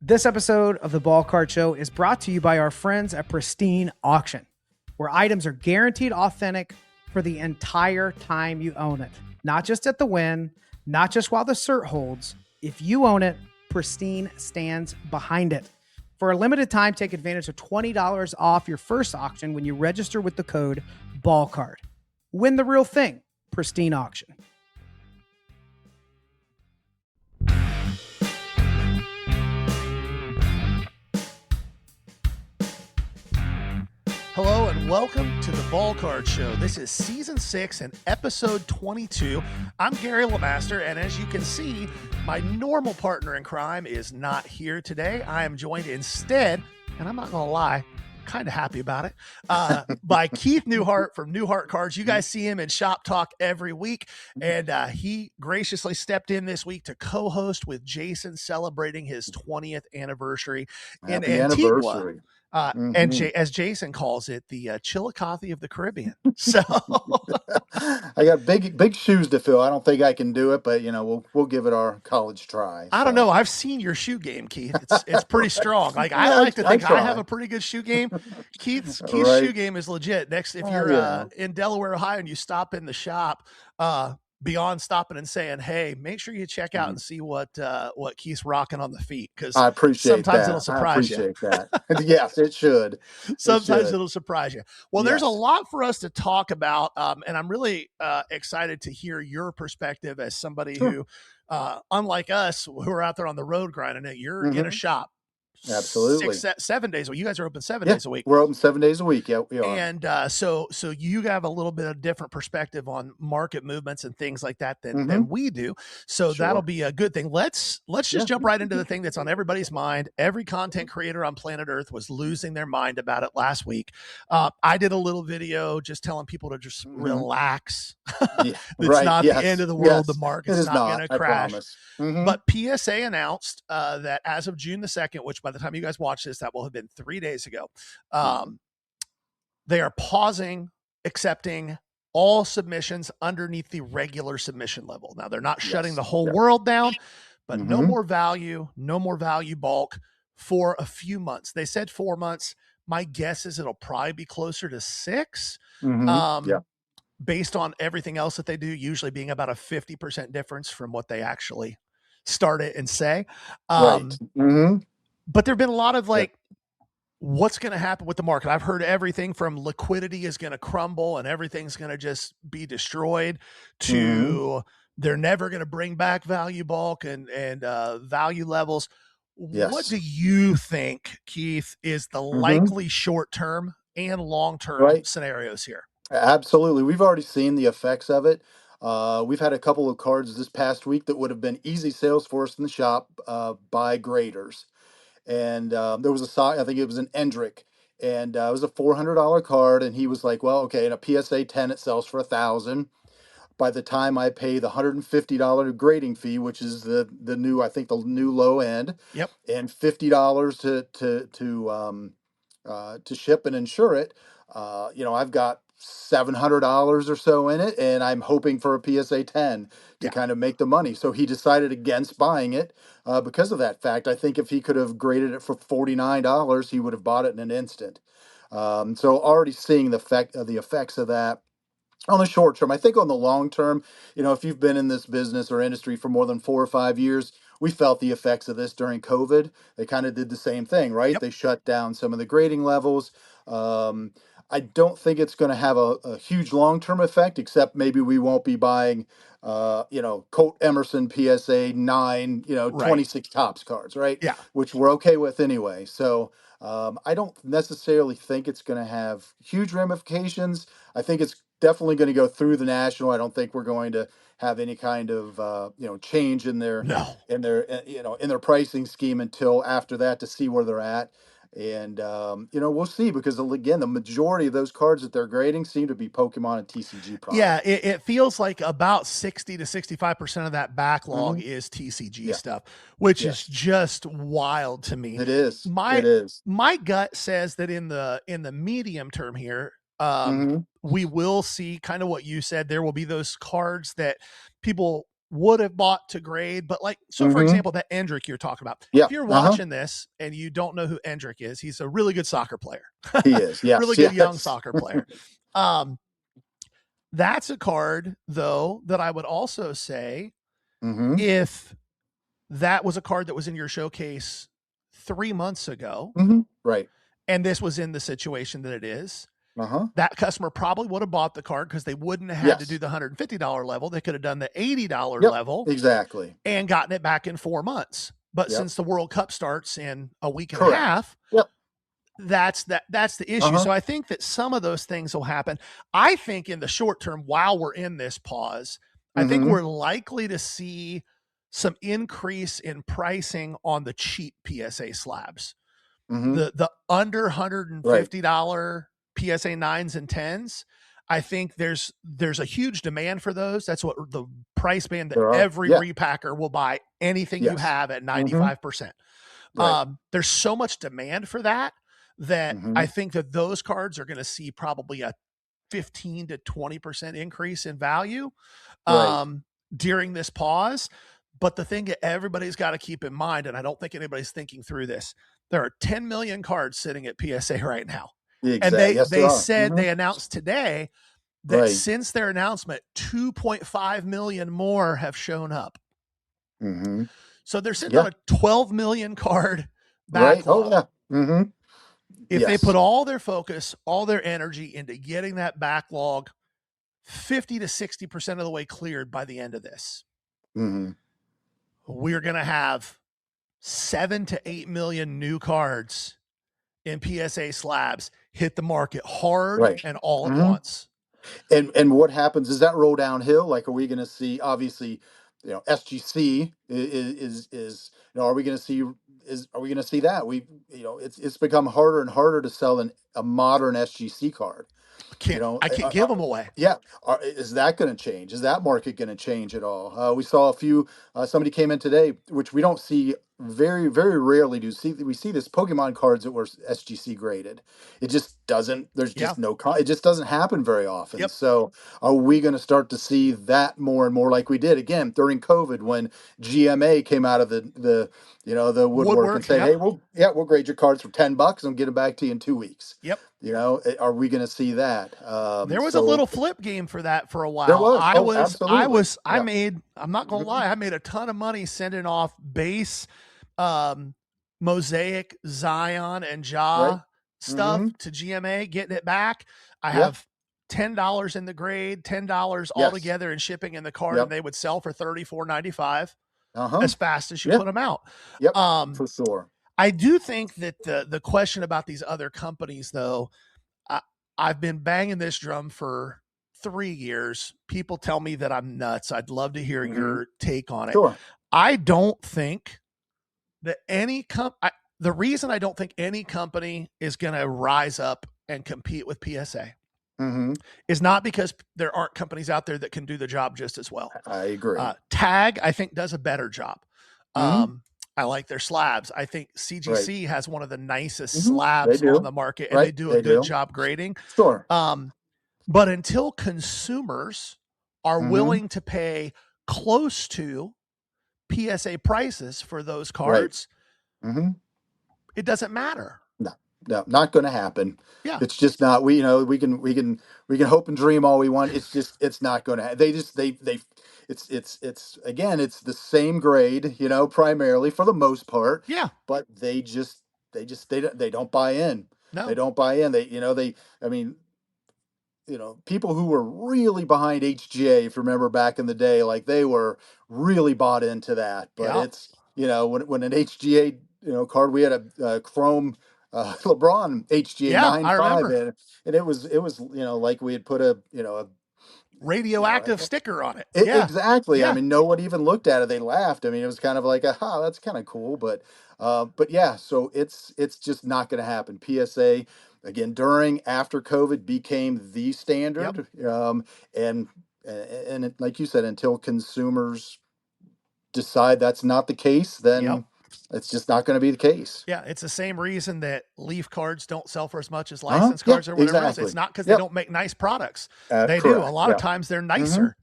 This episode of the Ballcard Show is brought to you by our friends at Pristine Auction, where items are guaranteed authentic for the entire time you own it. Not just at the win, not just while the cert holds. If you own it, Pristine stands behind it. For a limited time, take advantage of $20 off your first auction when you register with the code BALLCARD. Win the real thing, Pristine Auction. Hello and welcome to the Ballcard Show. This is Season 6 and Episode 22. I'm Gary LeMaster, and as you can see, my normal partner in crime is not here today. I am joined instead, and I'm not going to lie, kind of happy about it, by Keith Neuhart from Neuhart Cards. You guys see him in Shop Talk every week, and he graciously stepped in this week to co-host with Jason, celebrating his 20th anniversary in Antigua. And as Jason calls it, the Chillicothe of the Caribbean. So I got big shoes to fill. I don't think I can do it, but we'll give it our college try. I don't know. I've seen your shoe game, Keith. It's pretty strong. Like I like to think I have a pretty good shoe game. Keith's right. Shoe game is legit. Next, if you're in Delaware, Ohio, and you stop in the shop, beyond stopping and saying, "Hey, make sure you check out and see what Keith's rocking on the feet," because I appreciate sometimes that. It'll surprise you. That. Yes, it should. Sometimes it'll surprise you. Well, there's a lot for us to talk about, and I'm really excited to hear your perspective as somebody who, unlike us, who are out there on the road grinding it. You're in a shop. Absolutely. 7 days a week. You guys are open 7 days a week. We're open 7 days a week. Yeah, we are. And so you have a little bit of different perspective on market movements and things like that than we do. So that'll be a good thing. Let's just jump right into the thing that's on everybody's mind. Every content creator on planet Earth was losing their mind about it last week. I did a little video just telling people to just relax. It's not the end of the world. The market's not going to crash. But PSA announced that as of June the 2nd, which by the time you guys watch this, that will have been 3 days ago, they are pausing accepting all submissions underneath the regular submission level. Now, they're not shutting the whole world down, but no more value bulk for a few months. They said 4 months. My guess is it'll probably be closer to 6. Based on everything else that they do, usually being about a 50% difference from what they actually start it and say. But there've been a lot of what's going to happen with the market. I've heard everything from liquidity is going to crumble and everything's going to just be destroyed to they're never going to bring back value bulk and value levels. What do you think, Keith, is the likely short-term and long-term scenarios here? Absolutely. We've already seen the effects of it. We've had a couple of cards this past week that would have been easy sales for us in the shop by graders. And there was I think it was an Endrick, and it was a $400 card. And he was like, well, okay, in a PSA 10, it sells for $1,000. By the time I pay the $150 grading fee, which is the new, I think the new low end, and $50 to ship and insure it, I've got $700 or so in it, and I'm hoping for a PSA 10 to kind of make the money. So he decided against buying it because of that fact. I think if he could have graded it for $49, he would have bought it in an instant. So already seeing the effects of that on the short term. I think on the long term, if you've been in this business or industry for more than 4 or 5 years, we felt the effects of this during COVID. They kind of did the same thing, right? They shut down some of the grading levels. I don't think it's going to have a huge long-term effect, except maybe we won't be buying, Colt Emerson PSA 9, 26 tops cards, right? Yeah. Which we're okay with anyway. So I don't necessarily think it's going to have huge ramifications. I think it's definitely going to go through the national. I don't think we're going to have any kind of change in their in their pricing scheme until after that to see where they're at. And we'll see, because again, the majority of those cards that they're grading seem to be Pokemon and TCG products. Yeah, it feels like about 60 to 65% of that backlog is TCG stuff, which is just wild to me. It is. My gut says that in the medium term here, we will see kind of what you said. There will be those cards that people would have bought to grade, but like, so for example, that Endrick you're talking about, if you're watching this and you don't know who Endrick is, he's a really good soccer player. He is, yes, really good young soccer player. That's a card though that I would also say, if that was a card that was in your showcase 3 months ago, right, and this was in the situation that it is, that customer probably would have bought the card because they wouldn't have had to do the $150 level. They could have done the $80 level. Exactly. And gotten it back in 4 months. But since the World Cup starts in a week and a half, that's the issue. So I think that some of those things will happen. I think in the short term, while we're in this pause, I think we're likely to see some increase in pricing on the cheap PSA slabs. The under $150 PSA 9s and 10s, I think there's a huge demand for those. That's what the price band that every repacker will buy anything you have at 95%. There's so much demand for that I think that those cards are going to see probably a 15 to 20% increase in value during this pause. But the thing that everybody's got to keep in mind, and I don't think anybody's thinking through this, there are 10 million cards sitting at PSA right now. Exactly. And they said, they announced today that since their announcement, 2.5 million more have shown up. So they're sitting on a 12 million card backlog. If they put all their focus, all their energy into getting that backlog 50 to 60% of the way cleared by the end of this, we're going to have 7 to 8 million new cards in PSA slabs hit the market hard and all at once. And what happens? Does that roll downhill? Like, are we going to see, obviously, SGC is are we going to see, are we going to see that? It's become harder and harder to sell a modern SGC card. I can't give them away. Is that going to change? Is that market going to change at all? We saw a few, somebody came in today, which we don't see very, very rarely we see this Pokemon cards that were SGC graded. It just doesn't, there's just it just doesn't happen very often. So are we going to start to see that more and more like we did again during COVID when GMA came out of the woodwork and say, hey, we'll grade your cards for $10 and get them back to you in 2 weeks. Are we going to see that? There was a little flip game for that for a while. There was. I'm not going to lie. I made a ton of money sending off base, Mosaic, Zion, and stuff to GMA, getting it back. I have $10 in the grade, $10 altogether in shipping in the card, and they would sell for $34.95 as fast as you put them out. For sure. I do think that the question about these other companies, though, I've been banging this drum for 3 years. People tell me that I'm nuts. I'd love to hear your take on it. I don't think that the reason I don't think any company is going to rise up and compete with PSA is not because there aren't companies out there that can do the job just as well. I agree. Tag, I think, does a better job. I like their slabs. I think CGC has one of the nicest slabs on the market, and they do a good job grading. But until consumers are willing to pay close to PSA prices for those cards, it doesn't matter. No, not going to happen. It's just not. We can hope and dream all we want. It's not going to happen. It's again, it's the same grade, primarily for the most part. But they don't buy in. No, they don't buy in. People who were really behind HGA, if you remember back in the day, like they were really bought into that. But it's, when an HGA, card, we had a chrome LeBron HGA 9.5 in, and it was like we had put a radioactive sticker on it. Exactly. I mean, no one even looked at it. They laughed. I mean, it was kind of like, aha, that's kind of cool. But so it's just not going to happen. PSA, again, after COVID became the standard. And like you said, until consumers decide that's not the case, then it's just not going to be the case. It's the same reason that Leaf cards don't sell for as much as licensed cards or whatever else. It's not because they don't make nice products. They do. A lot of times they're nicer.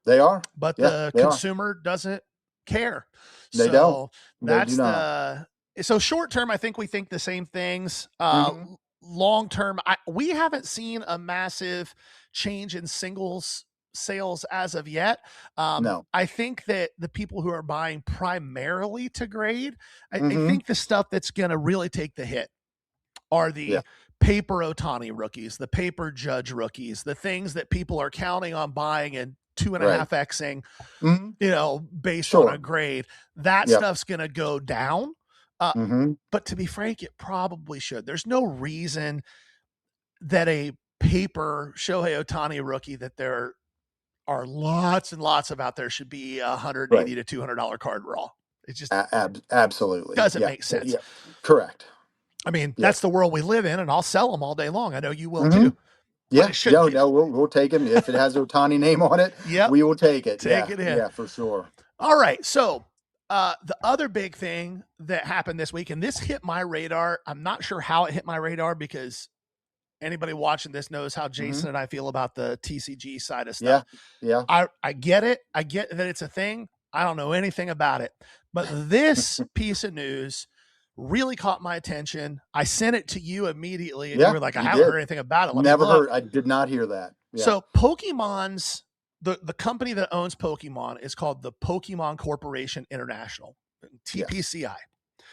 They are. but Yeah, the they are. consumer doesn't care. They don't. So They do that's not. so short term, I think we think the same things. Mm-hmm. Long term, we haven't seen a massive change in singles sales as of yet. No. I think that the people who are buying primarily to grade, I Mm-hmm. think the stuff that's going to really take the hit are the Yeah. paper Otani rookies, the paper Judge rookies, the things that people are counting on buying and 2.5xing, Mm-hmm. based on a Sure. grade. That Yep. stuff's going to go down. Mm-hmm. But to be frank, it probably should. There's no reason that a paper Shohei Otani rookie that there are lots and lots of out there should be $180 Right. to $200 card raw. It just Absolutely doesn't yeah. make sense. Yeah. Correct. I mean, Yeah. that's the world we live in, and I'll sell them all day long. I know you will Mm-hmm. too. But Yeah. it should get. No, we'll take him if it has Otani name on it. Yep. We will take it. Take it in. Yeah, for sure. All right. So the other big thing that happened this week, and this hit my radar. I'm not sure how it hit my radar because anybody watching this knows how Jason and I feel about the TCG side of stuff. Yeah. I get it. I get that it's a thing. I don't know anything about it. But this piece of news really caught my attention. I sent it to you immediately, and you were like, I haven't heard anything about it. Never heard. I did not hear that. Yeah. So Pokemon's, the company that owns Pokemon is called the Pokemon Corporation International, TPCI.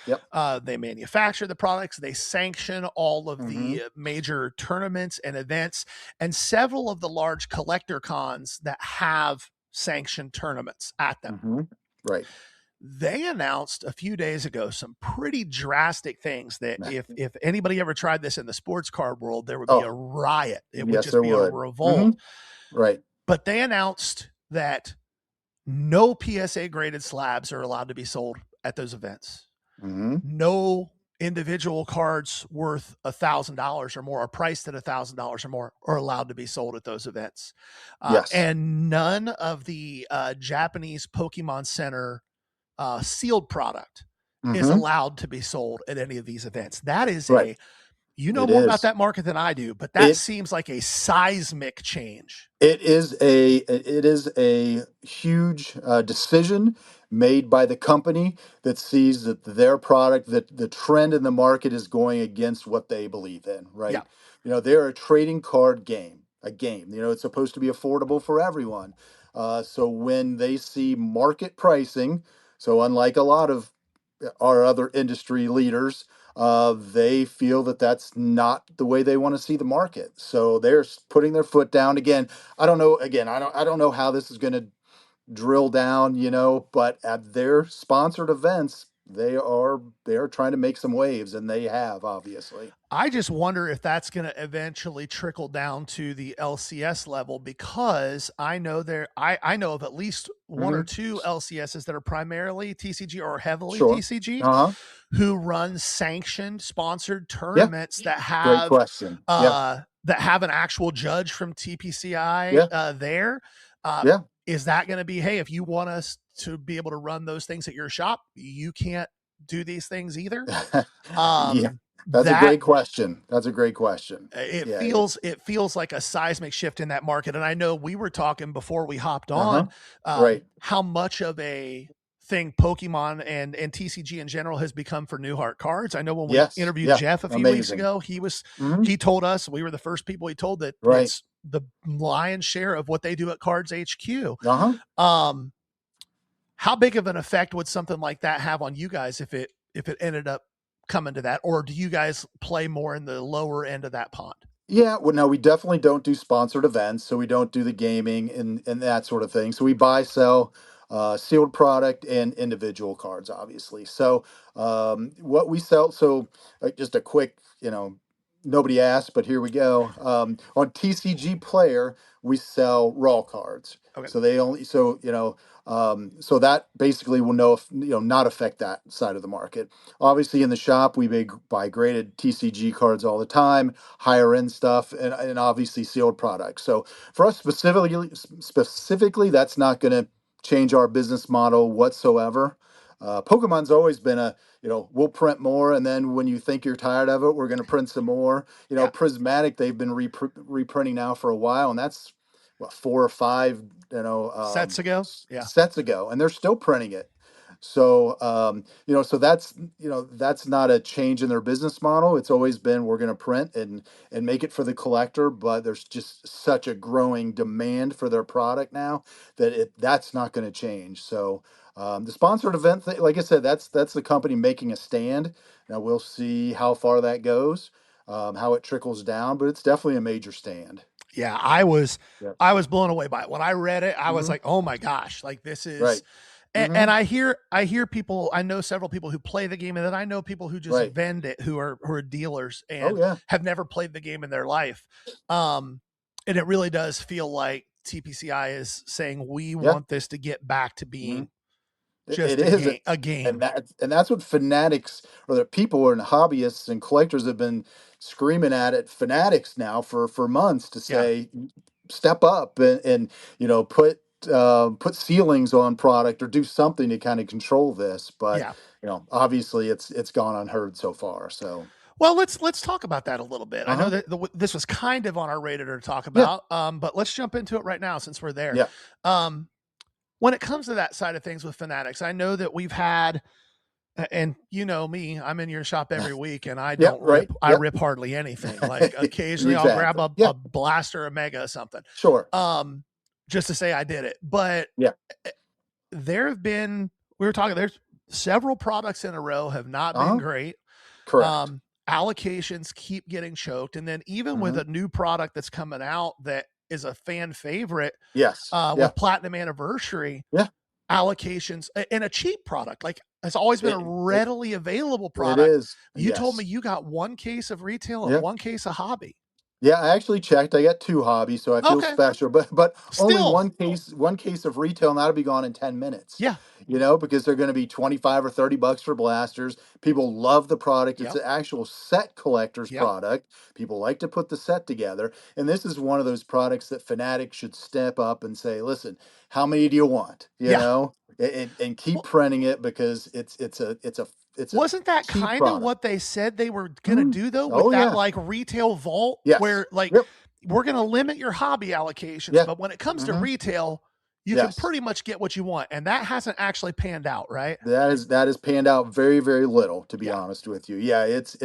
Yep. They manufacture the products. They sanction all of the major tournaments and events, and several of the large collector cons that have sanctioned tournaments at them. Right. They announced a few days ago some pretty drastic things that if anybody ever tried this in the sports card world, there would be a riot. It would just be a revolt. Right. But they announced that no PSA graded slabs are allowed to be sold at those events. No individual cards worth $1,000 or more, or priced at $1,000 or more, are allowed to be sold at those events. And none of the Japanese Pokemon Center sealed product is allowed to be sold at any of these events. That is you know more about that market than I do, but that seems like a seismic change. It is a huge decision made by the company that sees that their product, that the trend in the market is going against what they believe in, right? Yeah. They're a trading card game, a game. It's supposed to be affordable for everyone. So when they see market pricing, so unlike a lot of our other industry leaders, they feel that that's not the way they want to see the market. So they're putting their foot down again. I don't know. Again, I don't know how this is going to drill down, but at their sponsored events, they are trying to make some waves, and they have, obviously. I just wonder if that's going to eventually trickle down to the LCS level, because I know I know of at least one or two LCSs that are primarily TCG or heavily TCG who run sanctioned sponsored tournaments that have great question. That have an actual judge from TPCI there. Is that going to be, hey, if you want us to be able to run those things at your shop, you can't do these things either? That's a great question. It feels like a seismic shift in that market. And I know we were talking before we hopped on how much of a thing Pokemon and TCG in general has become for Neuhart cards. I know when we interviewed Jeff a few weeks ago, he told us, we were the first people he told that it's the lion's share of what they do at Cards HQ. How big of an effect would something like that have on you guys if it ended up coming to that? Or do you guys play more in the lower end of that pond? Yeah, well, no, we definitely don't do sponsored events, so we don't do the gaming and that sort of thing. So we buy, sell sealed product and individual cards, obviously. So what we sell, so just a quick, nobody asked, but here we go. On TCG Player, we sell raw cards. Okay. So they only, so that basically will not affect that side of the market. Obviously, in the shop, we buy graded TCG cards all the time, higher end stuff, and obviously sealed products. So for us specifically, that's not going to change our business model whatsoever. Pokemon's always been we'll print more, and then when you think you're tired of it, we're going to print some more. Prismatic, they've been reprinting now for a while, and that's what, 4 or 5, Sets ago. Yeah. sets ago, and they're still printing it. So, so that's not a change in their business model. It's always been, we're going to print and make it for the collector, but there's just such a growing demand for their product now that that's not going to change. So, the sponsored event thing, like I said, that's the company making a stand. Now we'll see how far that goes, how it trickles down, but it's definitely a major stand. Yeah, I was Yep. I was blown away by it. When I read it, I was Hmm. like, "Oh my gosh, like this Right. is." Hmm. And I hear people. I know several people who play the game, and then I know people who just Right. vend it, who are dealers Oh and yeah. have never played the game in their life. And it really does feel like TPCI is saying we Yeah. want this to get back to Hmm. being It just a is, game. A and game. that's what fanatics, or the people and hobbyists and collectors have been screaming at Fanatics now for months to Yeah, say, step up and put ceilings on product or do something to kind of control this. But yeah. obviously it's gone unheard so far. So Well, let's talk about that a little bit. I know uh-huh. that this was kind of on our radar to talk Yeah. about, but let's jump into it right now since we're there. Yeah. Um, when it comes to that side of things with Fanatics, I know that we've had, and you know me, I'm in your shop every week, and I Yeah. don't rip. Right. I Yep. rip hardly anything. Like occasionally, I'll grab Exactly. a, Yeah. a blaster, a mega, or something, Sure. um, just to say I did it. But Yeah. eh, there have been, we were talking. There's several products in a row have not been Uh-huh. great. Correct. um Allocations keep getting choked, and then even with Hmm. a new product that's coming out that is a fan favorite, Yes. Yeah. with Platinum Anniversary, Yeah. allocations and a cheap product, like it's always been a It, it, readily available it product. is. You told me Yes. you got one case of retail and Yeah. one case of hobby. Yeah, I actually checked. I got 2 hobbies, so I feel Okay. special. But only Still. one case of retail, and that'll be gone in 10 minutes. Yeah. Because they're going to be 25 or 30 bucks for blasters. People love the product. It's Yep. an actual set collector's Yep. product. People like to put the set together, and this is one of those products that Fanatics should step up and say, "Listen, how many do you want?" Yeah. And keep Well, printing it because it's a wasn't that cheap kind of product. what they said they were gonna Mhm. do though, with Oh that yeah, like retail vault, yes, where like yep, we're gonna limit your hobby allocations, yeah. but when it comes to Hmm. retail, you can Yes. pretty much get what you want, and that hasn't actually panned out, right? That has panned out very, very little, to be Yeah, honest with you. Yeah, it's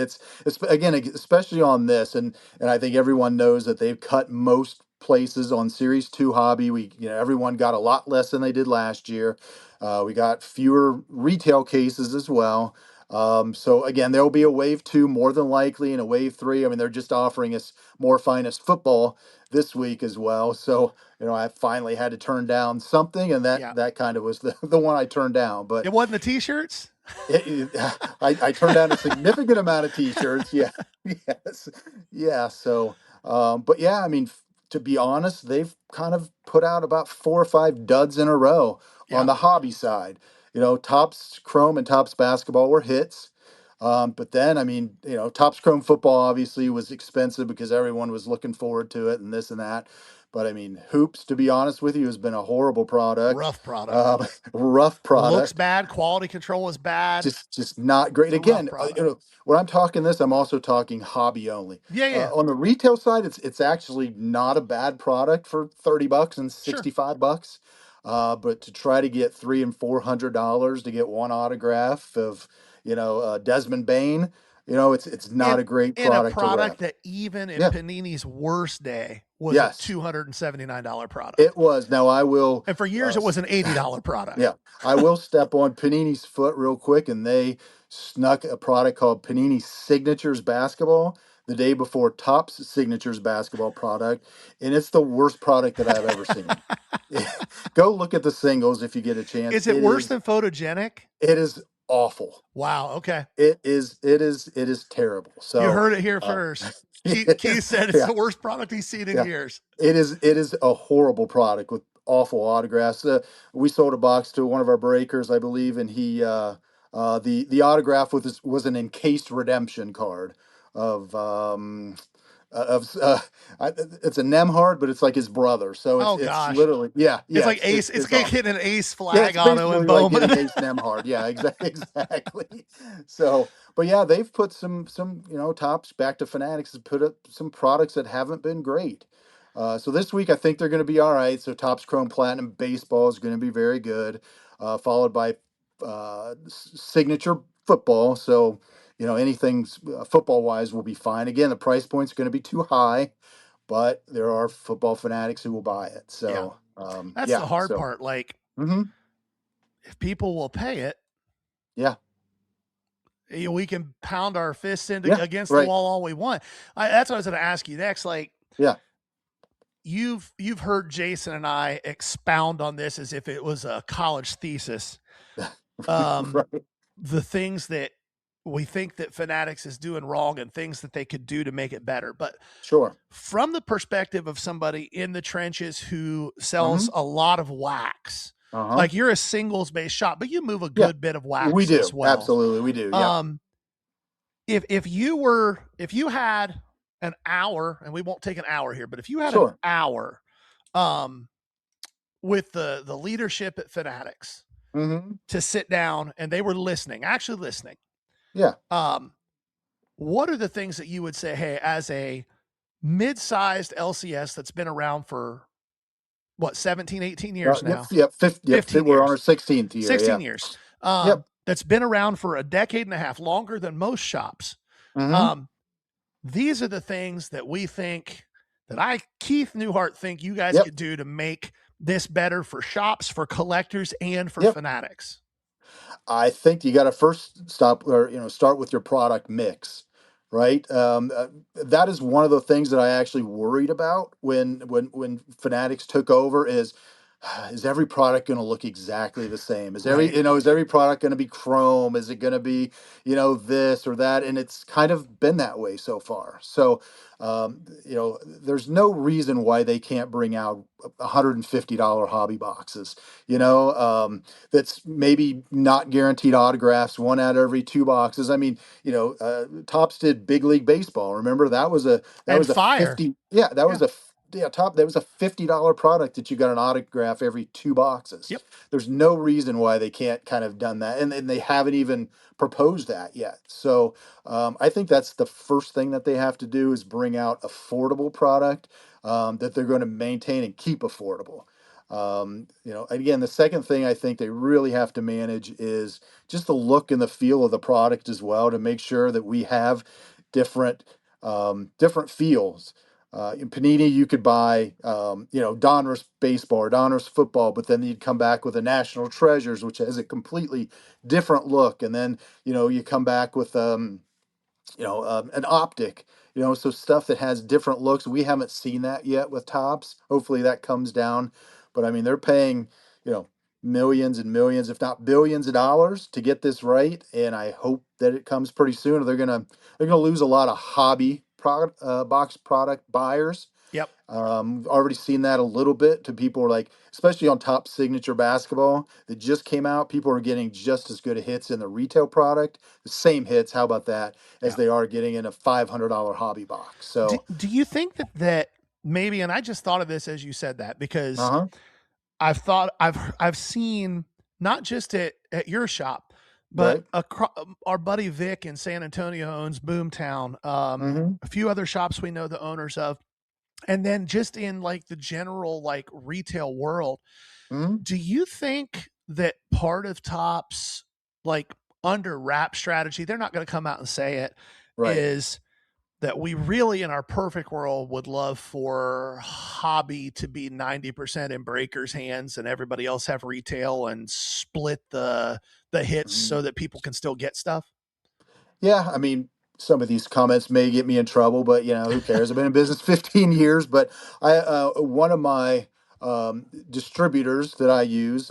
again, especially on this, and I think everyone knows that they've cut most places on Series 2 hobby. Everyone got a lot less than they did last year. We got fewer retail cases as well. So again, there will be a wave 2 more than likely, and a wave 3. I mean, they're just offering us more finest football this week as well. So I finally had to turn down something, and that yeah. that kind of was the one I turned down. But It wasn't the t-shirts. I turned down a significant amount of t-shirts. Yeah. Yes. Yeah. So, but yeah, I mean, to be honest, they've kind of put out about 4 or 5 duds in a row on Yeah, the hobby side. Topps Chrome and Topps Basketball were hits. But then, I mean, Topps Chrome Football obviously was expensive because everyone was looking forward to it and this and that. But I mean, Hoops, to be honest with you, has been a horrible product. rough product. Rough Looks product. bad. Quality control is bad. Just not great. It's a rough Again, product. when I'm talking this, I'm also talking hobby only. Yeah, yeah, On the retail side, it's actually not a bad product for 30 bucks and sure. 65 bucks. But to try to get $300 and $400 to get one autograph of Desmond Bain, it's not in a great in a product to product rep. that even in Yeah. Panini's worst day was a Yes, $279 product. it was. Now I will. And for years Uh, it was an $80 product. Yeah, I will step on Panini's foot real quick, and they snuck a product called Panini Signatures Basketball the day before Topps Signatures Basketball product, and it's the worst product that I've ever seen. Go look at the singles if you get a chance. Is it worse than photogenic? It is awful. Wow, okay. It is terrible. You So, heard it here uh, first. Keith said it's yeah, the worst product he's seen in yeah. years. It is a horrible product with awful autographs. We sold a box to one of our breakers, I believe, and the autograph was an encased redemption card of it's a Nemhard, but it's like his brother. So it's Oh it's gosh. literally, yeah, It's yeah, like Ace, it's it's like awful. hitting an Ace Yeah, flag it's auto in basically like Bowman. getting Ace Nemhard. Yeah, exactly. So, but yeah, they've put some Tops back to Fanatics has put up some products that haven't been great. So this week I think they're going to be all right. So Topps Chrome Platinum Baseball is going to be very good, followed by Signature Football. So anything football wise will be fine. Again, the price point's going to be too high, but there are football fanatics who will buy it. Yeah. So That's yeah. the hard So part. Like, hmm if people will pay it, yeah, we can pound our fists yeah, against the right, wall all we want. That's what I was going to ask you next. Like, yeah, you've heard Jason and I expound on this as if it was a college thesis. right, The things that we think that Fanatics is doing wrong and things that they could do to make it better. But sure. from the perspective of somebody in the trenches who hmm sells a lot of wax, Uh-huh. like you're a singles based shop, but you move a Yeah, good bit of we wax as do. well. Absolutely, we do. Yeah, If you had an hour, and we won't take an hour here, but if you had an sure. hour um with the leadership at Fanatics hmm to sit down and they were actually listening, Yeah. what are the things that you would say, hey, as a mid-sized LCS that's been around for what, 17, 18 years Yep. now, Yep. 15 We're on our years, 16th year. 16 Yeah. years, Yep. that's been around for a decade and a half, longer than most shops. hmm These are the things that we think that Keith Neuhart, think you guys Yep. could do to make this better for shops, for collectors, and for Yep. Fanatics. I think you got to first start with your product mix, right? That is one of the things that I actually worried about when Fanatics took over is every product going to look exactly the same? Right. Is every product going to be chrome? Is it going to be, this or that? And it's kind of been that way so far. So, there's no reason why they can't bring out $150 hobby boxes, that's maybe not guaranteed autographs, one out of every two boxes. I mean, Topps did Big League Baseball. Remember that And was a fire. 50, yeah, that was a that was a $50 product that you got an autograph every two boxes. Yep. There's no reason why they can't kind of done that, and they haven't even proposed that yet. So I think that's the first thing that they have to do is bring out affordable product that they're going to maintain and keep affordable. Again, the second thing I think they really have to manage is just the look and the feel of the product as well, to make sure that we have different different feels. In Panini, you could buy, Donruss baseball or Donruss football, but then you'd come back with a National Treasures, which has a completely different look. And then, you come back with, an optic, so stuff that has different looks. We haven't seen that yet with Topps. Hopefully that comes down. But I mean, they're paying, millions and millions, if not billions of dollars to get this right. And I hope that it comes pretty soon, or they're gonna lose a lot of hobby product box product buyers. Yep. Already seen that a little bit to people like, especially on Top Signature Basketball that just came out. People are getting just as good hits in the retail product, the same hits. How about that? As Yeah. they are getting in a $500 hobby box. So, Do you think that maybe, and I just thought of this as you said that, because uh huh, I've seen, not just at your shop, but right, our buddy Vic in San Antonio owns Boomtown. mm-hmm, A few other shops we know the owners of, and then just in like the general like retail world. mm-hmm, Do you think that part of Topps like under wrap strategy, they're not going to come out and say it, right. is that we really, in our perfect world, would love for hobby to be 90% in breakers' hands and everybody else have retail, and split the hits Mm-hmm. so that people can still get stuff? Yeah, I mean, some of these comments may get me in trouble, but who cares? I've been in business 15 years, but one of my distributors that I use,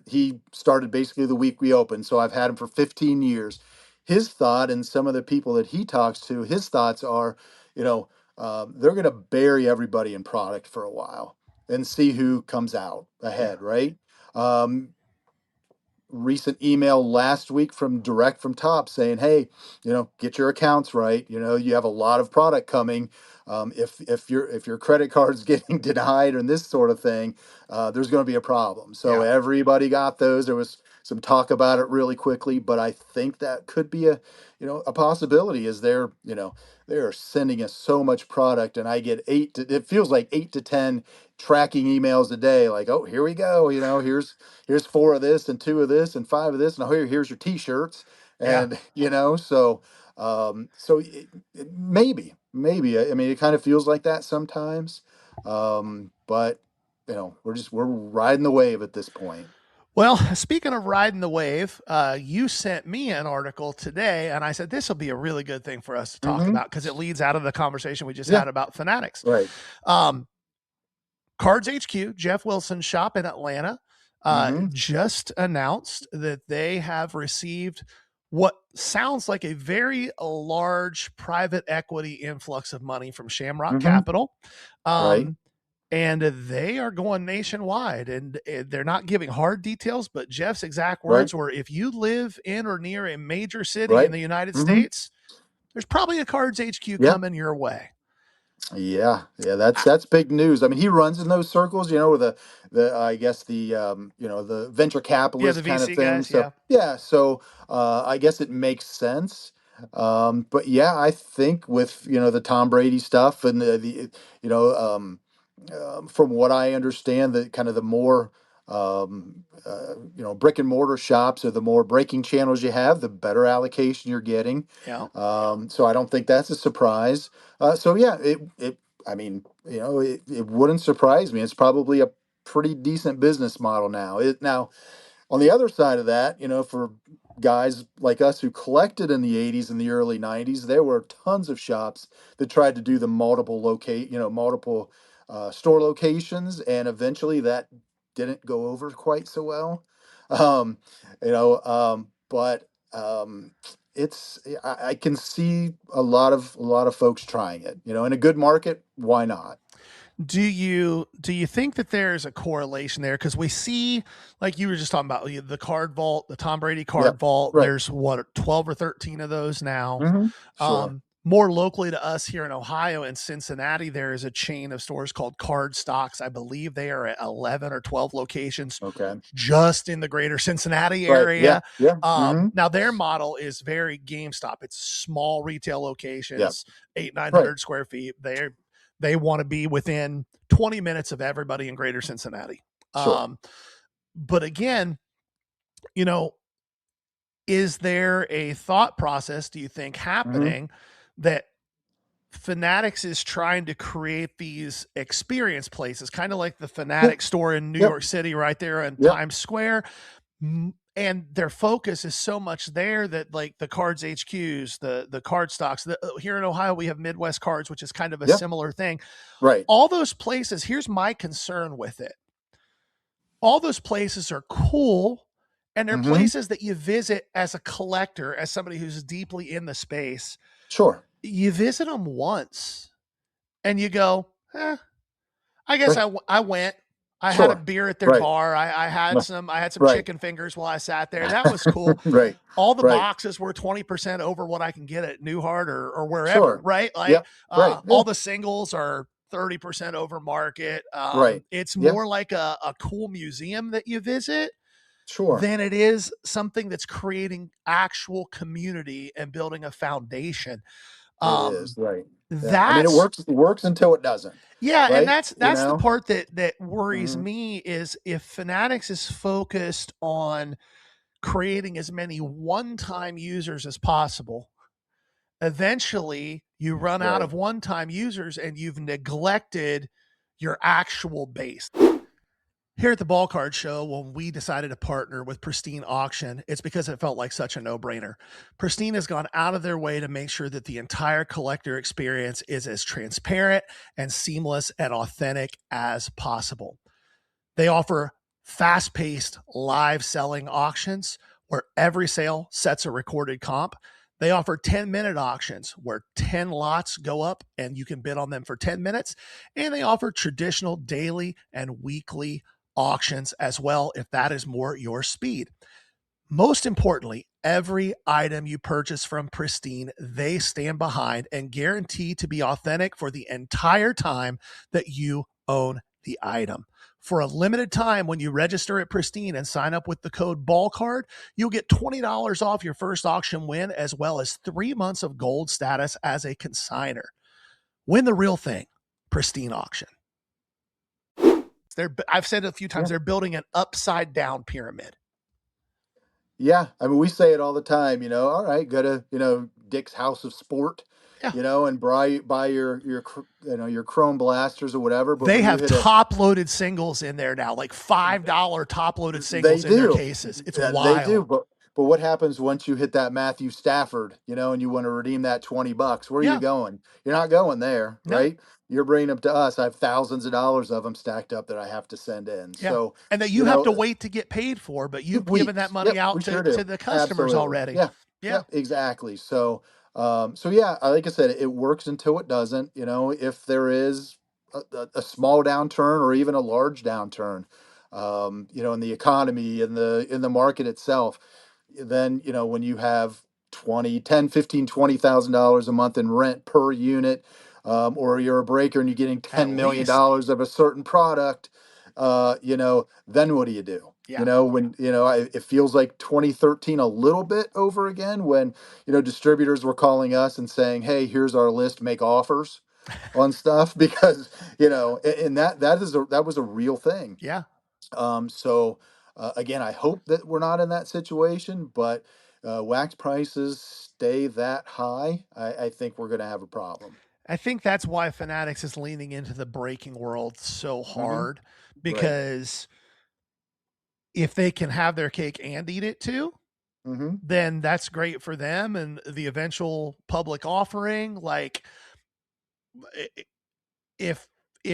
he started basically the week we opened, so I've had him for 15 years. His thought, and some of the people that he talks to, his thoughts are, they're going to bury everybody in product for a while and see who comes out Yeah. ahead, right? Um, Recent email last week from direct from Top saying, "Hey, get your accounts right. You have a lot of product coming. If your credit card's getting denied and this sort of thing, there's going to be a problem." So Yeah. everybody got those. There was some talk about it really quickly, but I think that could be a possibility is they're sending us so much product, and I get it feels like 8 to 10 tracking emails a day. Like, oh, here we go. Here's 4 of this and 2 of this and 5 of this. And here's your t-shirts. Yeah. And, maybe, I mean, it kind of feels like that sometimes. But we're riding the wave at this point. Well, speaking of riding the wave, you sent me an article today, and I said this will be a really good thing for us to talk about because it leads out of the conversation we just had about Fanatics. Right. Cards HQ, Jeff Wilson's shop in Atlanta, just announced that they have received what sounds like a very large private equity influx of money from Shamrock Capital. Right. And they are going nationwide, and they're not giving hard details, but Jeff's exact words were, if you live in or near a major city in the United States, there's probably a Cards HQ coming your way. Yeah, that's big news. I mean, he runs in those circles, with the I guess the venture capitalist the kind VC of thing. guys, So so I guess it makes sense. But yeah, I think with the Tom Brady stuff and from what I understand, the kind of the more brick and mortar shops, or the more breaking channels you have, the better allocation you're getting. Yeah. So I don't think that's a surprise. So yeah, I mean, it wouldn't surprise me. It's probably a pretty decent business model now. Now, on the other side of that, for guys like us who collected in the 80s and the early 90s, there were tons of shops that tried to do the multiple store locations, and eventually that didn't go over quite so well. But I can see a lot of folks trying it. In a good market, why not? Do you think that there's a correlation there? Because we see, like you were just talking about, the card vault, the Tom Brady card vault. Right. There's 12 or 13 of those now. Sure. More locally to us here in Ohio and Cincinnati, there is a chain of stores called Card Stocks. I believe they are at 11 or 12 locations just in the greater Cincinnati area. Yeah. Now their model is very GameStop. It's small retail locations, 800-900 square feet. They want to be within 20 minutes of everybody in greater Cincinnati. Sure. But again, is there a thought process, do you think, happening that Fanatics is trying to create these experience places, kind of like the Fanatics store in New York City right there in Times Square? And their focus is so much there that, like, the Cards HQs, the Card Stocks, here in Ohio, we have Midwest Cards, which is kind of a similar thing. Right. All those places, here's my concern with it. All those places are cool, and they're places that you visit as a collector, as somebody who's deeply in the space. Sure. You visit them once and you go, I guess I went. I had a beer at their bar. I had some chicken fingers while I sat there. That was cool. All the boxes were 20% over what I can get at Neuhart or wherever. Right. Like all the singles are 30% over market. It's more like a cool museum that you visit than it is something that's creating actual community and building a foundation. It is right. I mean, it works until it doesn't. Yeah, right? And that's the part that worries me, is if Fanatics is focused on creating as many one-time users as possible, eventually you run out of one-time users and you've neglected your actual base. Here at the Ballcard Show, when we decided to partner with Pristine Auction, it's because it felt like such a no-brainer. Pristine has gone out of their way to make sure that the entire collector experience is as transparent and seamless and authentic as possible. They offer fast-paced live selling auctions where every sale sets a recorded comp. They offer 10-minute auctions where 10 lots go up and you can bid on them for 10 minutes. And they offer traditional daily and weekly auctions as well, if that is more your speed. Most importantly, every item you purchase from Pristine, they stand behind and guarantee to be authentic for the entire time that you own the item. For a limited time, when you register at Pristine and sign up with the code Ballcard, you'll get $20 off your first auction win, as well as 3 months of gold status as a consigner. Win the real thing, Pristine Auction. I've said it a few times, they're building an upside down pyramid. Yeah. I mean, we say it all the time, all right, go to, Dick's House of Sport, and buy your Chrome blasters or whatever. But they have top-loaded singles in there now, like $5 top-loaded singles in their cases. It's wild. They do, but what happens once you hit that Matthew Stafford, and you want to redeem that $20? Where are you going? You're not going there, right? You're bringing them to us. I have thousands of dollars of them stacked up that I have to send in. Yeah. So, and that you have to wait to get paid for, but you've given that money out to the customers already. Yeah, exactly. So, like I said, it works until it doesn't. If there is a small downturn or even a large downturn, in the economy, in the market itself, then, when you have $20,000 a month in rent per unit, or you're a breaker and you're getting $10 million of a certain product, then what do you do? Yeah. When, it feels like 2013 a little bit over again when, distributors were calling us and saying, hey, here's our list, make offers on stuff because, and that was a real thing. Yeah. Again, I hope that we're not in that situation, but wax prices stay that high, I think we're going to have a problem. I think that's why Fanatics is leaning into the breaking world so hard, because if they can have their cake and eat it too, then that's great for them and the eventual public offering. Like, if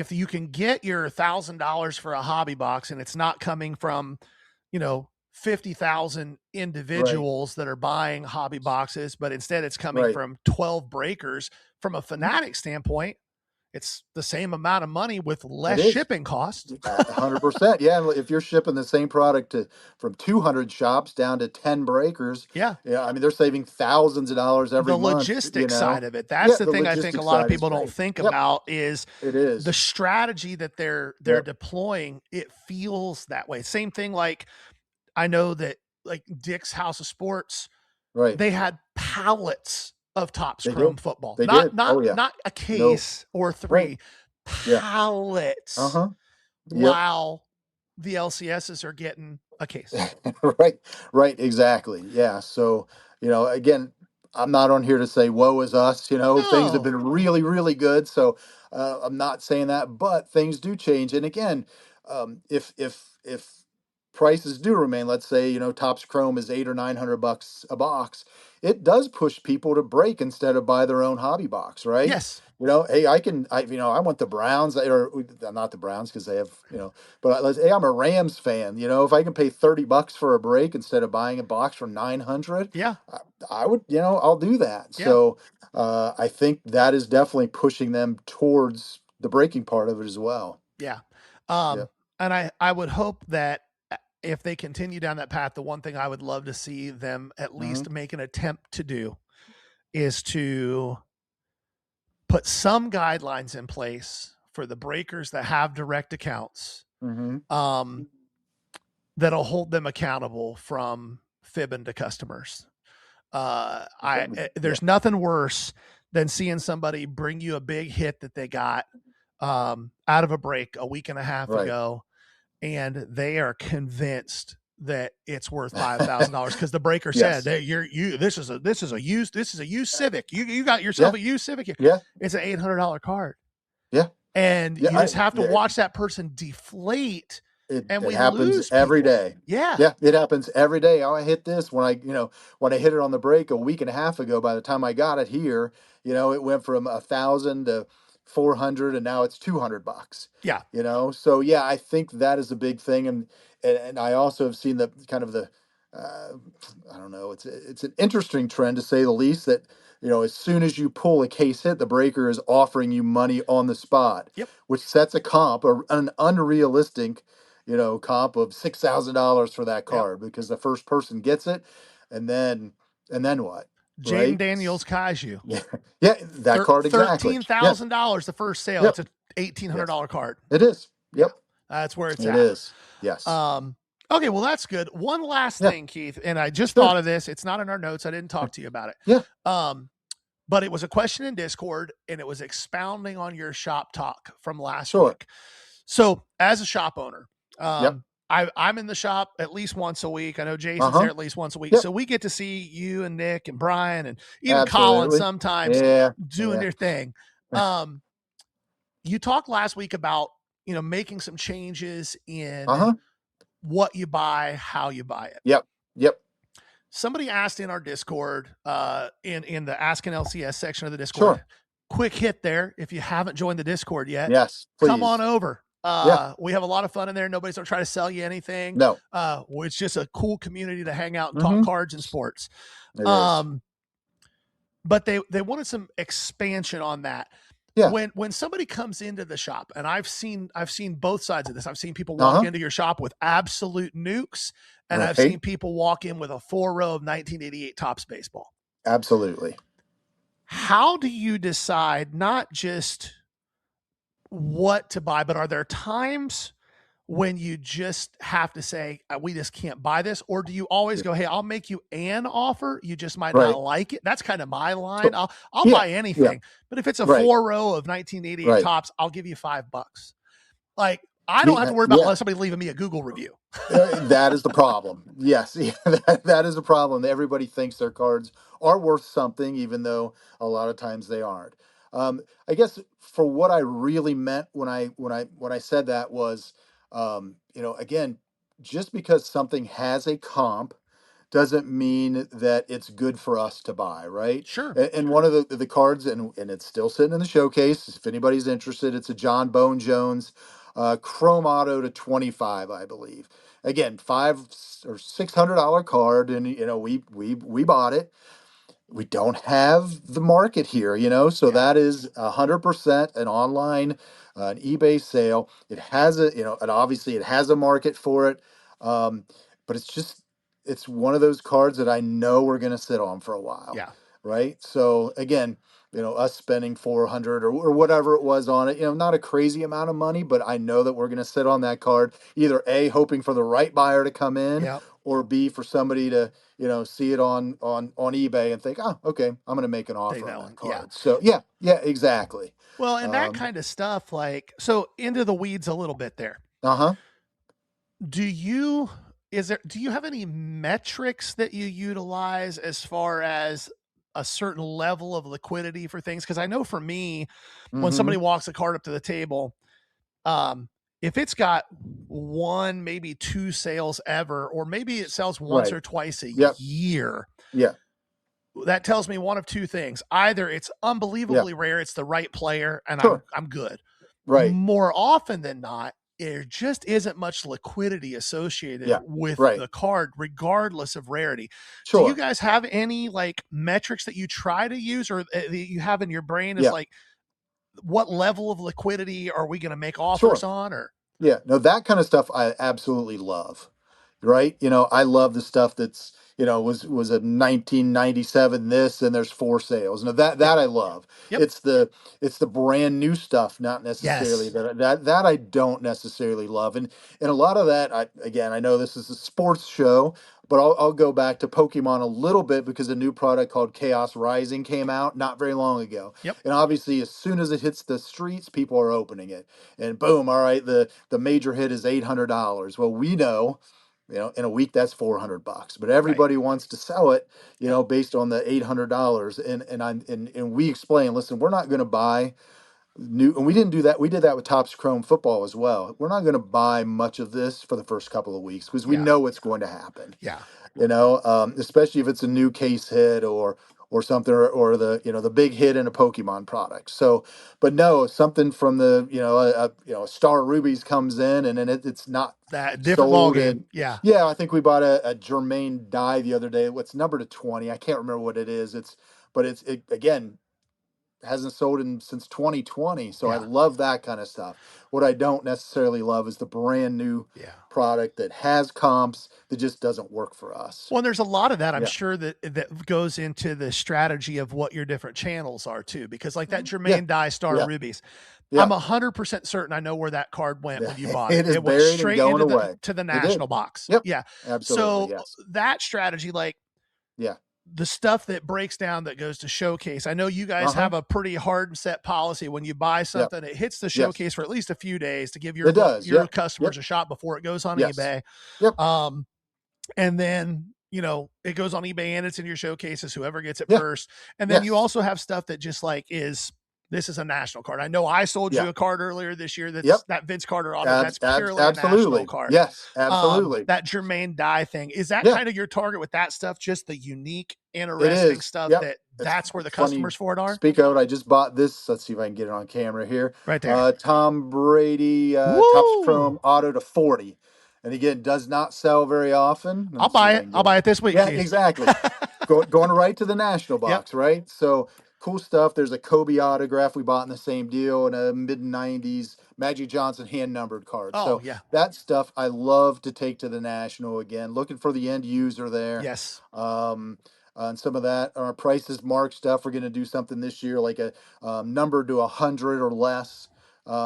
you can get your $1,000 for a hobby box and it's not coming from, 50,000 individuals that are buying hobby boxes, but instead it's coming from 12 breakers, from a Fanatic standpoint, it's the same amount of money with less shipping costs. 100%. Yeah. If you're shipping the same product from 200 shops down to 10 breakers. Yeah. I mean, they're saving thousands of dollars every month. The logistics side of it. That's the thing I think a lot of people don't think about is the strategy that they're deploying. It feels that way. Same thing. Like, I know that like Dick's House of Sports, they had pallets of Topps Chrome football. Not a case or three, pallets. While the LCSs are getting a case. Right. Exactly. Yeah. So, again, I'm not on here to say woe is us, things have been really, really good. So I'm not saying that, but things do change. And again, if prices do remain, let's say, Topps Chrome is $800 or $900 a box, it does push people to break instead of buy their own hobby box, right? Yes. Hey, I want the Browns, or not the Browns because they have, but hey, I'm a Rams fan. If I can pay $30 for a break instead of buying a box for $900, I would, I'll do that. Yeah. So I think that is definitely pushing them towards the breaking part of it as well. Yeah. And I would hope that if they continue down that path, the one thing I would love to see them at least make an attempt to do is to put some guidelines in place for the breakers that have direct accounts, that'll hold them accountable from fibbing to customers. There's nothing worse than seeing somebody bring you a big hit that they got out of a break a week and a half ago, and they are convinced that it's worth $5,000 because the breaker said, "Hey, this is a used Civic. You got yourself a used Civic here. Yeah, it's an $800 card. Yeah, and you just have to watch that person deflate." It happens every day. Yeah, it happens every day. I hit this when I hit it on the break a week and a half ago. By the time I got it here, it went from 1,000 to 400, and now it's $200. Yeah, so yeah, I think that is a big thing, and I also have seen the kind of the I don't know, it's an interesting trend to say the least, that as soon as you pull a case hit, the breaker is offering you money on the spot. Yep. Which sets a comp, an unrealistic comp of $6,000 for that card, because the first person gets it, and then what? Jaden Daniels Kaiju. Yeah, that card exactly. $13,000 the first sale. Yep. It's an $1,800 card. It is. Yep. That's where it's It at. is. Yes. Okay, well, that's good. One last Yeah. thing, Keith, and I just Sure. thought of this. It's not in our notes. I didn't talk to you about it. Yeah. But it was a question in Discord, and it was expounding on your shop talk from last Sure. week. So, as a shop owner, Yep. I'm in the shop at least once a week. I know Jason's there at least once a week. Yep. So we get to see you and Nick and Brian and even Absolutely. Colin sometimes Yeah. doing their thing. You talked last week about, making some changes in what you buy, how you buy it. Yep. Somebody asked in our Discord, in the Ask an LCS section of the Discord. Sure. Quick hit there. If you haven't joined the Discord yet, yes, please. come on over. We have a lot of fun in there. Nobody's gonna try to sell you anything. No. It's just a cool community to hang out and talk cards and sports. It is. But they wanted some expansion on that. Yeah. When somebody comes into the shop, and I've seen both sides of this. I've seen people walk into your shop with absolute nukes, and I've seen people walk in with a 4-row of 1988 Topps baseball. Absolutely. How do you decide not just what to buy, but are there times when you just have to say, we just can't buy this? Or do you always go, hey, I'll make you an offer, you just might not like it? That's kind of my line. I'll buy anything. But if it's a 4-row of 1988 Topps, I'll give you $5. Like, I don't have to worry about somebody leaving me a Google review. That is the problem. Yes, that is the problem. Everybody thinks their cards are worth something, even though a lot of times they aren't. I guess for what I really meant when I said that was, again, just because something has a comp doesn't mean that it's good for us to buy, right? Sure. And one of the cards, and it's still sitting in the showcase, if anybody's interested, it's a John Bone Jones Chrome Auto to 25, I believe. Again, $500 or $600 card, and we bought it. We don't have the market here, so that is 100% an online, an eBay sale. It has and obviously it has a market for it, but it's one of those cards that I know we're going to sit on for a while. Yeah. Right. So again, us spending 400 or whatever it was on it, not a crazy amount of money, but I know that we're going to sit on that card, either A, hoping for the right buyer to come in, or B, for somebody to, see it on eBay and think, oh, okay, I'm going to make an offer on that card. Yeah. So yeah, exactly. Well, and that kind of stuff, so into the weeds a little bit there. Do you have any metrics that you utilize as far as a certain level of liquidity for things? Because I know for me, when somebody walks a card up to the table, if it's got one, maybe two sales ever, or maybe it sells once or twice a year, that tells me one of two things. Either it's unbelievably rare, it's the right player, and I'm good. Right. More often than not, there just isn't much liquidity associated with the card, regardless of rarity. Sure. Do you guys have any metrics that you try to use, or that you have in your brain is what level of liquidity are we going to make offers on? Or no, that kind of stuff I absolutely love. Right. I love the stuff that's, was a 1997 this, and there's 4 sales. Now that I love. It's the brand new stuff, not necessarily that I don't necessarily love. And a lot of that, I know this is a sports show, but I'll go back to Pokemon a little bit, because a new product called Chaos Rising came out not very long ago. And obviously, as soon as it hits the streets, people are opening it, and boom, all right, the major hit is $800. Well, we know, in a week that's $400, but everybody wants to sell it, based on the $800. And we explain, listen, we're not going to buy new, and we didn't do that. We did that with Topps Chrome football as well. We're not going to buy much of this for the first couple of weeks, because we know it's going to happen. Especially if it's a new case hit or something, or the the big hit in a Pokemon product. So, but no, something from the a Star Rubies comes in, and then it's not that different ball game. I think we bought a Jermaine die the other day. What's numbered to 20? I can't remember what it is. It's again, hasn't sold since 2020. So I Yeah. love that kind of stuff. What I don't necessarily love is the brand new Yeah. product that has comps that just doesn't work for us. Well, there's a lot of that, I'm Yeah. sure, that goes into the strategy of what your different channels are too, because like that Yeah. Jermaine Dye Star Yeah. Rubies, Yeah. I'm 100% certain I know where that card went when you bought it. It is It went buried and straight going into away. the It did. national box. Yep. Yeah. Absolutely. So Yes. that strategy, like Yeah. the stuff that breaks down that goes to showcase. I know you guys have a pretty hard and set policy. When you buy something, it hits the showcase for at least a few days to give your customers a shot before it goes on eBay. Yep. And then, you know, it goes on eBay and it's in your showcases, whoever gets it first. And then you also have stuff that just like this is a national card. I know I sold you a card earlier this year. That's that Vince Carter auto. That's purely a national card. Yes, absolutely. That Jermaine Dye thing. Is that kind of your target with that stuff? Just the unique, interesting stuff that's where the customers for it are? Speak out. I just bought this. Let's see if I can get it on camera here. Right there. Tom Brady Topps Chrome auto to 40. And again, does not sell very often. I'll buy it. I'll buy it this week. Yeah, exactly. Going right to the national box, right? So cool stuff. There's a Kobe autograph we bought in the same deal in a mid-90s Magic Johnson hand-numbered card. Oh, so that stuff I love to take to the national again. Looking for the end user there. Yes. And some of that, our prices mark stuff. We're going to do something this year like a number to 100 or less.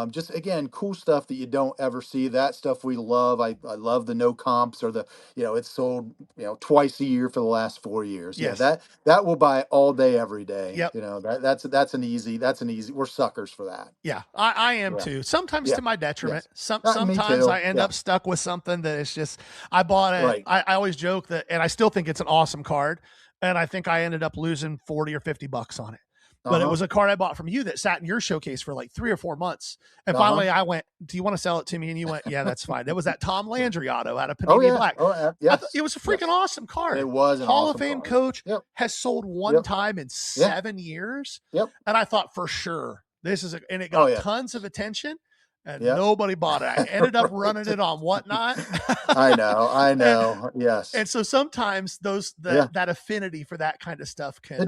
Just again, cool stuff that you don't ever see. That stuff we love. I love the no comps or the, it's sold, twice a year for the last 4 years. Yes. Yeah, that will buy all day, every day. Yep. That's an easy, we're suckers for that. Yeah, I am too. Sometimes to my detriment. Sometimes I end up stuck with something that is just, I bought it. Right. I always joke that, and I still think it's an awesome card. And I think I ended up losing 40 or 50 bucks on it. But it was a card I bought from you that sat in your showcase for like 3 or 4 months. And finally I went, do you want to sell it to me? And you went, yeah, that's fine. It was that Tom Landry auto out of Panini Black. Yes. It was a freaking awesome card. It was an Hall awesome of Fame card. coach has sold one time in 7 years. Yep. And I thought for sure this is and it got tons of attention. And nobody bought it. I ended up running it on Whatnot. I know. Yes. And so sometimes that affinity for that kind of stuff can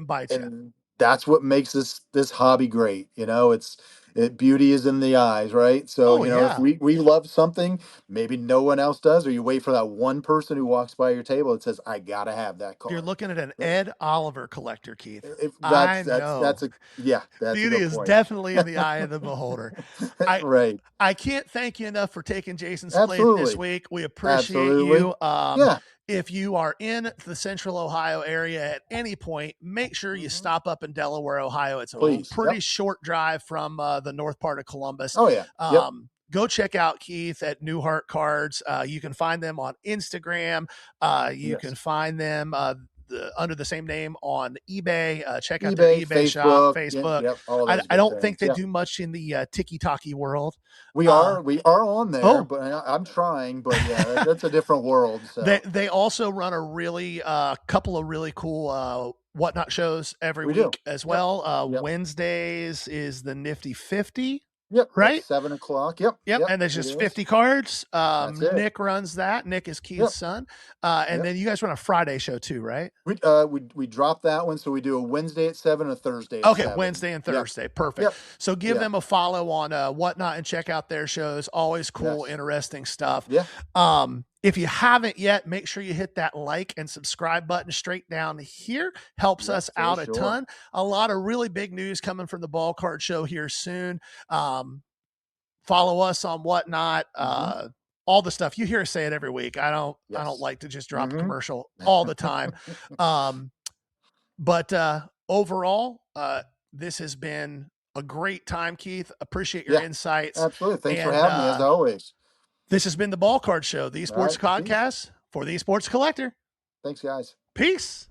bite you. And that's what makes this hobby great. Beauty is in the eyes, right? So, if we love something, maybe no one else does, or you wait for that one person who walks by your table and says, I got to have that card. You're looking at an Ed Oliver collector, Keith. Beauty is definitely in the eye of the beholder. Right. I can't thank you enough for taking Jason's place this week. We appreciate you. If you are in the central Ohio area at any point, make sure you stop up in Delaware, Ohio. It's a pretty short drive from the north part of Columbus. Oh, yeah. Go check out Keith at Neuhart Cards. You can find them on Instagram. You can find them under the same name on eBay. Check out their eBay shop, Facebook. I don't think they do much in the tiki-taki world. We are on there, but I'm trying. But that's a different world. So. They also run a really couple of really cool Whatnot shows every week as well. Wednesdays is the Nifty 50. Yep. Right. 7 o'clock. Yep. And there's just 50 cards. Nick runs that. Nick is Keith's son. And then you guys run a Friday show too, right? We drop that one. So we do a Wednesday at 7, a Thursday at 7. Wednesday and Thursday. Perfect. So give them a follow on Whatnot and check out their shows. Always cool, interesting stuff. Yeah. If you haven't yet, make sure you hit that like and subscribe button straight down here. Helps us out a ton. A lot of really big news coming from the Ballcard Show here soon. Follow us on Whatnot. All the stuff you hear us say it every week. I don't like to just drop a commercial all the time. But overall, this has been a great time, Keith. Appreciate your insights. Absolutely. Thanks for having me as always. This has been the Ballcard Show, the esports podcast for the esports collector. Thanks, guys. Peace.